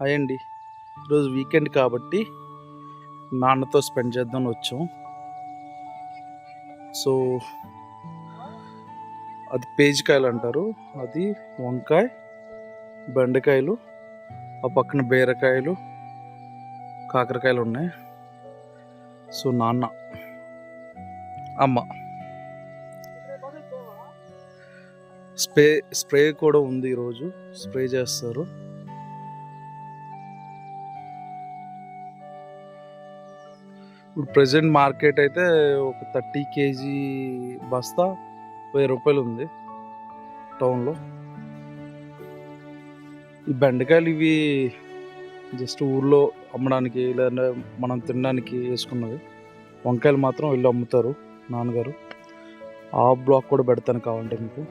Hi అండి. ఈరోజు weekend కాబట్టి నాన్నతో స్పెండ్ చేద్దామని వచ్చాం. సో అది పేజికాయలు అంటారు. అది వంకాయ, బెండకాయలు, ఆ పక్కన బీరకాయలు, కాకరకాయలు ఉన్నాయి. సో నాన్న, అమ్మ, స్ప్రే కూడా ఉంది. ఈరోజు స్ప్రే చేస్తారు. ఇప్పుడు ప్రజెంట్ మార్కెట్ అయితే ఒక 30 kg బస్తా 1000 రూపాయలు ఉంది టౌన్లో. ఈ బెండకాయలు ఇవి జస్ట్ ఊర్లో అమ్మడానికి లేదా మనం తినడానికి వేసుకున్నవి. వంకాయలు మాత్రం వెళ్ళి అమ్ముతారు నాన్నగారు. ఆ బ్లాక్ కూడా పెడతాను కావాలంటే మీకు.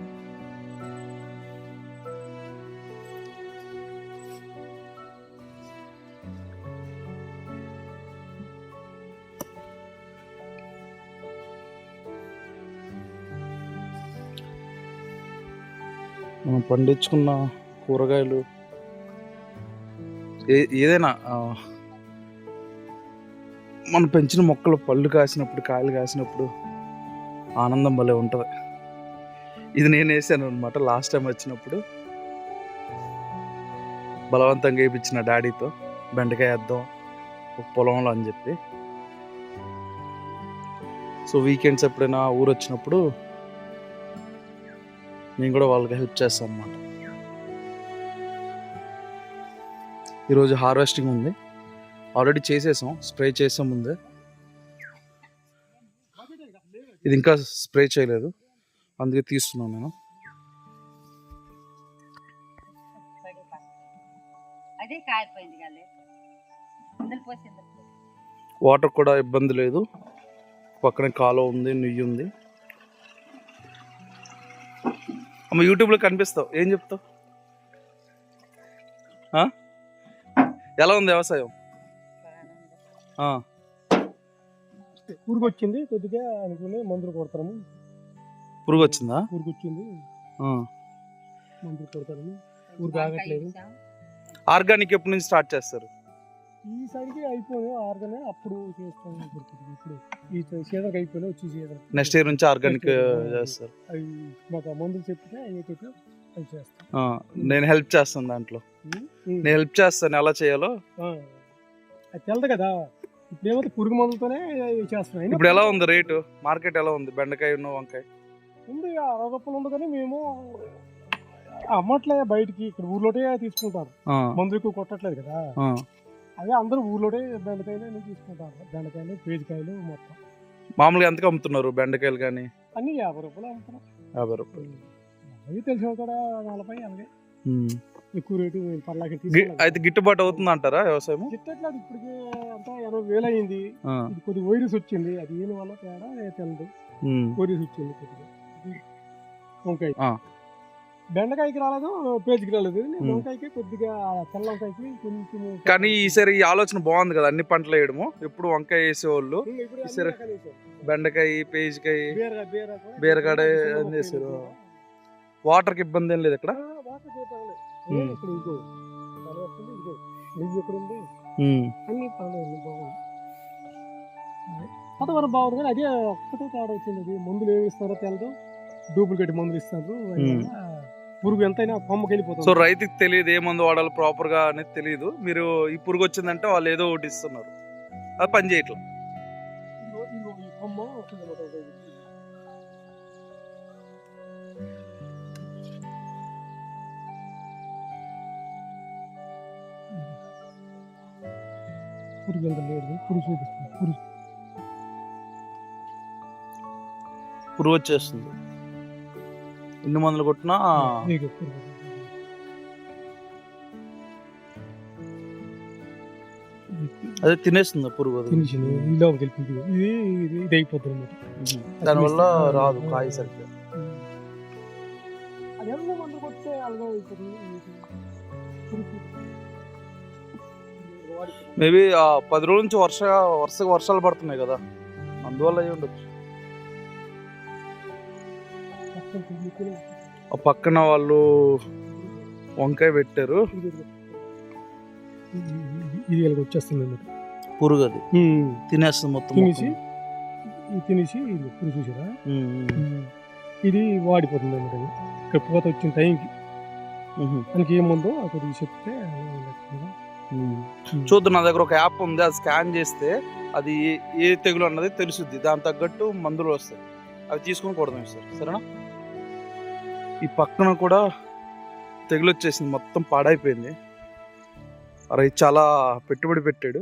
మనం పండించుకున్న కూరగాయలు ఏదైనా మనం పెంచిన మొక్కలు పళ్ళు కాసినప్పుడు, కాయలు కాసినప్పుడు ఆనందం భలే ఉంటుంది. ఇది నేను వేసాను అనమాట లాస్ట్ టైం వచ్చినప్పుడు. బలవంతంగా వేయించిన డాడీతో బెండకాయ వేద్దాం ఒక పొలంలో అని చెప్పి. సో వీకెండ్స్ ఎప్పుడైనా ఊరు వచ్చినప్పుడు నేను కూడా వాళ్ళకి హెల్ప్ చేస్తాను అనమాట. ఈరోజు హార్వెస్టింగ్ ఉంది. ఆల్రెడీ చేసేసాం, స్ప్రే చేసాం ముందే. ఇది ఇంకా స్ప్రే చేయలేదు, అందుకే తీస్తున్నాను నేను. వాటర్ కూడా ఇబ్బంది లేదు. పక్కనే కాలువ ఉంది, నుయ్యి ఉంది. అమ్మ యూట్యూబ్లో కనిపిస్తావు, ఏం చెప్తావు? ఎలా ఉంది వ్యవసాయం? పురుగు వచ్చింది కొద్దిగా అనుకుని మందులు కొడతాము. పురుగు వచ్చిందా? పురుగు వచ్చింది, మందులు కొడతాము. పురుగు ఆగట్లేదు. ఆర్గానిక్ ఎప్పటి నుంచి స్టార్ట్ చేస్తారు? ఈసారికి అయిపోయి ఆర్గానిక్ అప్పుడు చేస్తాము. ఇప్పుడు ఈ సీజన్కి అయిపోయినా వచ్చి సీజన్ నెక్స్ట్ ఇయర్ నుంచి ఆర్గానిక్ చేస్తారు. అవి మాకు మందులు చెప్తే అవి చేస్తాం. నేను హెల్ప్ చేస్తాను దాంట్లో. నేను హెల్ప్ చేస్తాను ఎలా చేయాలో. అది తెలదు కదా, ఇప్పుడు ఏమైతే పురుగు మందులతోనే చేస్తున్నాం. ఇప్పుడు ఎలా ఉంది రేటు? మార్కెట్ ఎలా ఉంది? బెండకాయ వంకాయ ఉంది 60 రూపాయలు ఉంది, కానీ మేము అమ్మట్లే బయటికి. ఇక్కడ ఊర్లోనే తీసుకుంటారు, మందులు ఎక్కువ కొట్టట్లేదు కదా. అదే అందరూ ఊర్లోనే బెండకాయలు తీసుకుంటారు. బెండకాయలు, పేజికాయలు మొత్తం మామూలుగా ఎంతకు అమ్ముతున్నారు బెండకాయలు? కానీ అన్ని 50 రూపాయలు అమ్ముతున్నారు. 50 రూపాయలు. అవి తెలిసిన కూడా 40 అలాగే ఎక్కువ రేటు పర్లాకి. అయితే గిట్టుబాటు అవుతుంది అంటారా వ్యవసాయం? గిట్టట్లేదు ఇప్పటికి. అంతా 80,000 అయింది. ఇది కొద్ది వైరస్ వచ్చింది, అది ఏమి వల్ల తేడా తెలదు. వైరస్ వచ్చింది కొద్దిగా. వంకాయ బెండకాయకి రాలేదు, పేజీకి రాలేదు. వంకాయకి కొద్దిగా తెల్ల వంకాయకి కొంచెం. కానీ ఈసారి ఈ ఆలోచన బాగుంది కదా, అన్ని పంటలు వేయడము. ఎప్పుడు వంకాయ వేసేవాళ్ళు, ఈసారి బెండకాయ, పేజికాయ, బీరకాయ అని చేశారు. వాటర్కి ఇబ్బంది ఏం లేదు ఇక్కడ. పదవరం బాగుంది, కానీ అదే ఒక్కటే తేడా వచ్చింది. అది మందులు ఏమి ఇస్తారో తెలదు, డూప్లికేట్ మందులు ఇస్తారు. పురుగు ఎంతైనా కొమ్మకి వెళ్ళిపోతుంది. సో రైతుకి తెలియదు ఏ మందు వాడాలి ప్రాపర్ గా అనేది తెలియదు. మీరు ఈ పురుగు వచ్చిందంటే వాళ్ళు ఏదో ఒకటి ఇస్తున్నారు, అది పని చేయట్లా. పురుగు ఎంత లేదు, పురుగు చూపిస్తుంది. పురుగు వచ్చేస్తుంది, ఎన్ని మందులు కొట్టినా. అదే తినేస్తుంది పురుగు. ఇది అయిపోతుంది అనమాట. దానివల్ల రాదు కాయ సరిగ్గా. మేబీ 10 రోజుల నుంచి వరుసగా వర్షాలు పడుతున్నాయి కదా, అందువల్ల అయి ఉండొచ్చు. ఆ పక్కన వాళ్ళు వంకాయ పెట్టారు. ఇది ఇలాగ వచ్చేస్తుంది అన్నమాట. పురుగు అది తినేస్తుంది మొత్తం తినేసి మొక్కని. ఇది పురుగు చూసారా, ఉమ్. ఇది వాడిపోతుంది అన్నమాట. ఇది ఇక్కడ పూత వచ్చిన టైంకి మనకి ఏముందో కొద్దిగా చెప్తే చూద్దాం, నా దగ్గర ఒక యాప్ ఉంది, అది స్కాన్ చేస్తే అది ఏ తెగులు అన్నది తెలుసుద్ది, దాని తగ్గట్టు మందులు వస్తాయి, అవి తీసుకొని కొడదాం సార్. సరేనా? ఈ పక్కన కూడా తెగులు వచ్చేసింది, మొత్తం పాడైపోయింది. రైతు చాలా పెట్టుబడి పెట్టాడు,